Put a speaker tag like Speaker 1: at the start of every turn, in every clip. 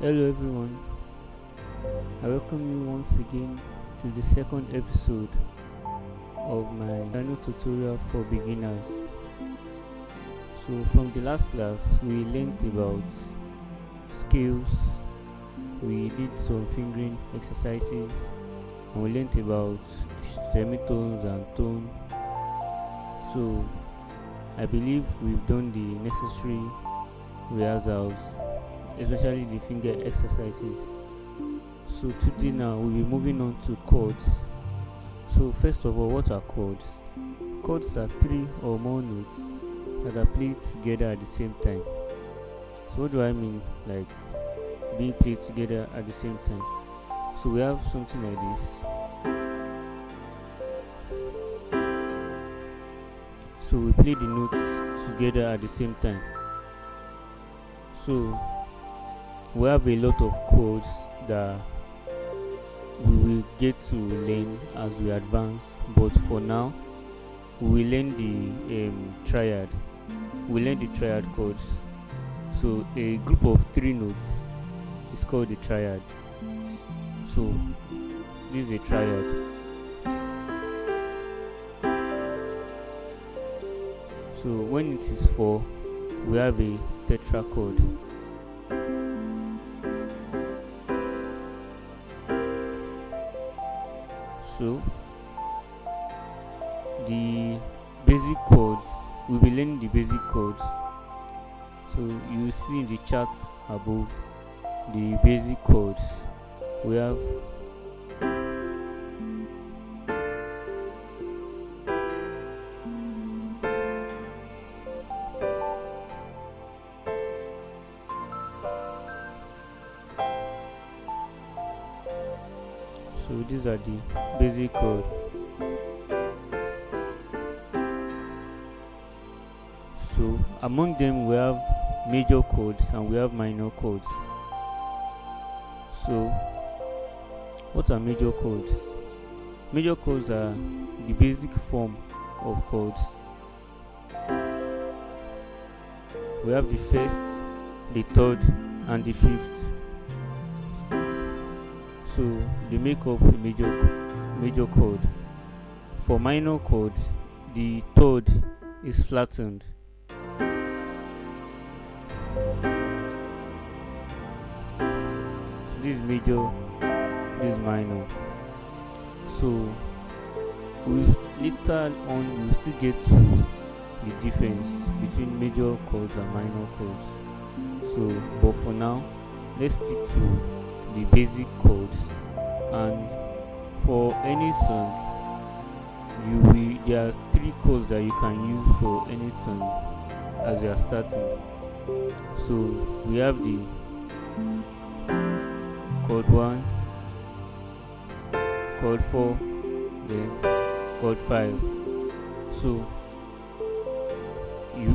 Speaker 1: Hello everyone, I welcome you once again to the second episode of my piano tutorial for beginners. So from the last class we learned about scales, we did some fingering exercises, and we learned about semitones and tone. So I believe we've done the necessary rehearsals, especially the finger exercises. So today now we'll be moving on to chords. So first of all, what are chords? Chords are three or more notes that are played together at the same time. So what do I mean, like being played together at the same time? So we have something like this. So we play the notes together at the same time. So we have a lot of chords that we will get to learn as we advance, but for now we will learn the triad. We learn the triad chords. So a group of three notes is called the triad. So this is a triad. So when it is four, we have a tetrachord. So the basic chords, we'll be learning the basic chords. So you see in the chart above the basic chords. We have so these are the basic chords. So among them we have major chords and we have minor chords. So what are major chords? Major chords are the basic form of chords. We have the first, the third, and the fifth. So they make up a major chord. For minor chord, the third is flattened. So this is major, this is minor. So later on we'll still get to the difference between major chords and minor chords. So but for now, let's stick to the basic chords. And for any song, there are three chords that you can use for any song as you are starting. So we have the chord 1, chord 4, then chord 5. So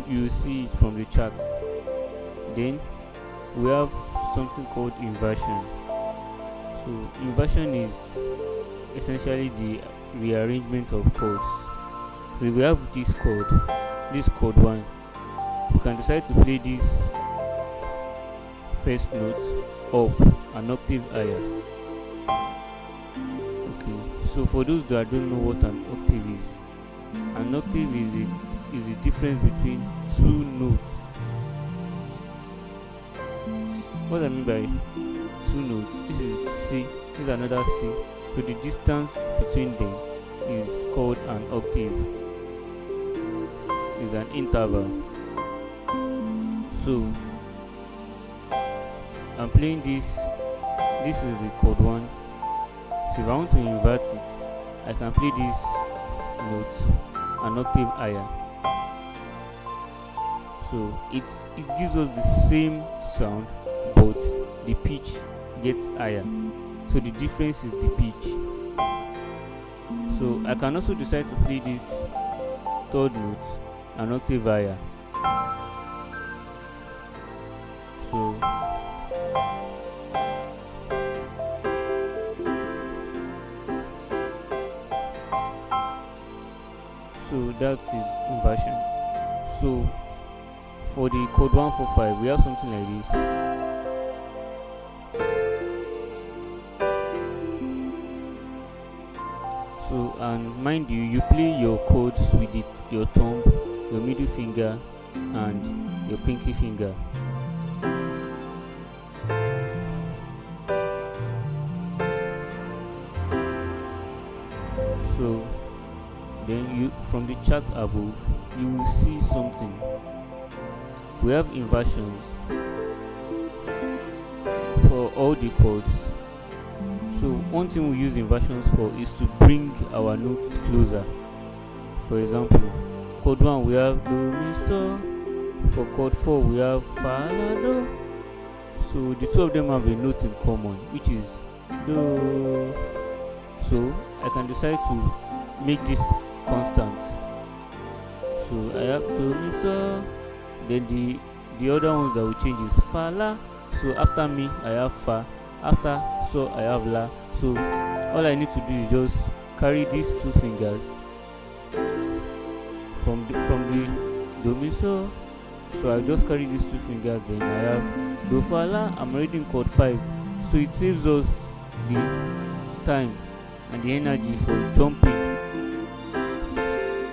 Speaker 1: you see it from the chart. Then we have something called inversion. So inversion is essentially the rearrangement of chords. So if we have this chord 1, we can decide to play this first note up an octave higher. Okay, so for those that don't know what an octave is, an octave is the difference between two notes. What I mean by two notes, this is C, this is another C. So the distance between them is called an octave, is an interval. So I'm playing this is the chord 1. So if I want to invert it, I can play this note an octave higher. So it gives us the same sound, but the pitch gets higher. So the difference is the pitch. So I can also decide to play this third note an octave higher. So that is inversion. So for the chord 145 we have something like this. So, and mind you, you play your chords with your thumb, your middle finger, and your pinky finger. So then you, from the chart above, you will see something. We have inversions for all the chords. So one thing we use inversions for is to bring our notes closer. For example, chord 1 we have do mi so. For chord 4 we have fa la do. So the two of them have a note in common, which is do. So I can decide to make this constant. So I have do mi so. Then the other ones that will change is fa la. So after mi I have fa. After so I have la. So all I need to do is just carry these two fingers from the do mi so. So I just carry these two fingers. Then I have do fa la. I'm already in chord 5. So it saves us the time and the energy for jumping.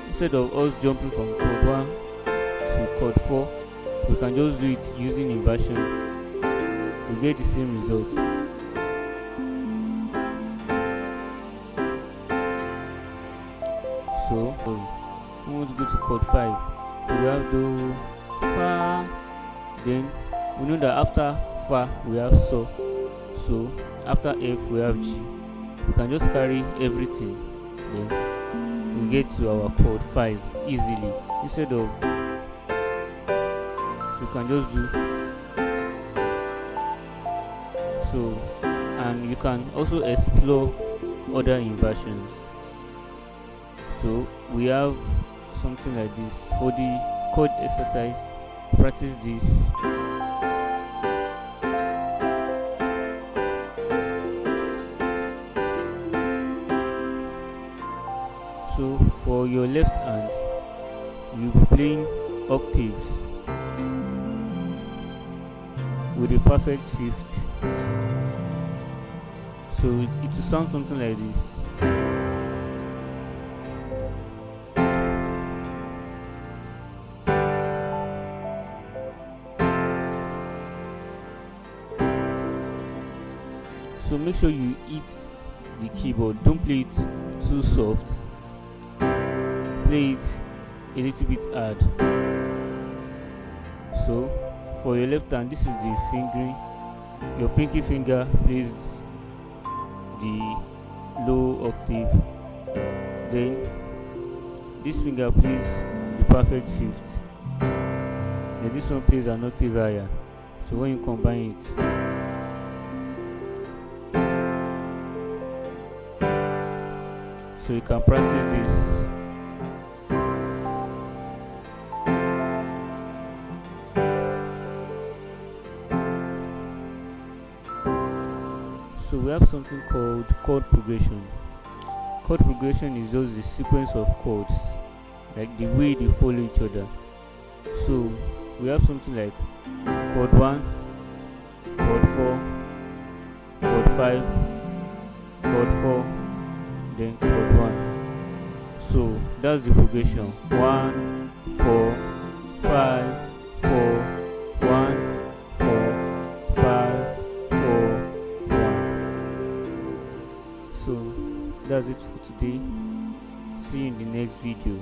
Speaker 1: Instead of us jumping from chord 1 to chord 4, we can just do it using inversion. We get the same result. So we want to go to chord 5. So we have do fa. Then we know that after fa we have so. So after F we have G. We can just carry everything. Then we get to our chord 5 easily. Instead of, so you can just do so, and you can also explore other inversions. So we have something like this for the chord exercise. Practice this. So for your left hand, you'll be playing octaves with a perfect fifth. So it will sound something like this. So make sure you hit the keyboard. Don't play it too soft. Play it a little bit hard. So for your left hand, this is the fingering. Your pinky finger plays the low octave. Then this finger plays the perfect fifth. Then this one plays an octave higher. So when you combine it, so you can practice this. So we have something called chord progression. Chord progression is just the sequence of chords, like the way they follow each other. So we have something like chord 1, chord 4, chord 5, chord 4, then chord 1. So that's the progression. 1, 4, 5, 4, 1, 4, 5, 4, 1. So that's it for today. See you in the next video.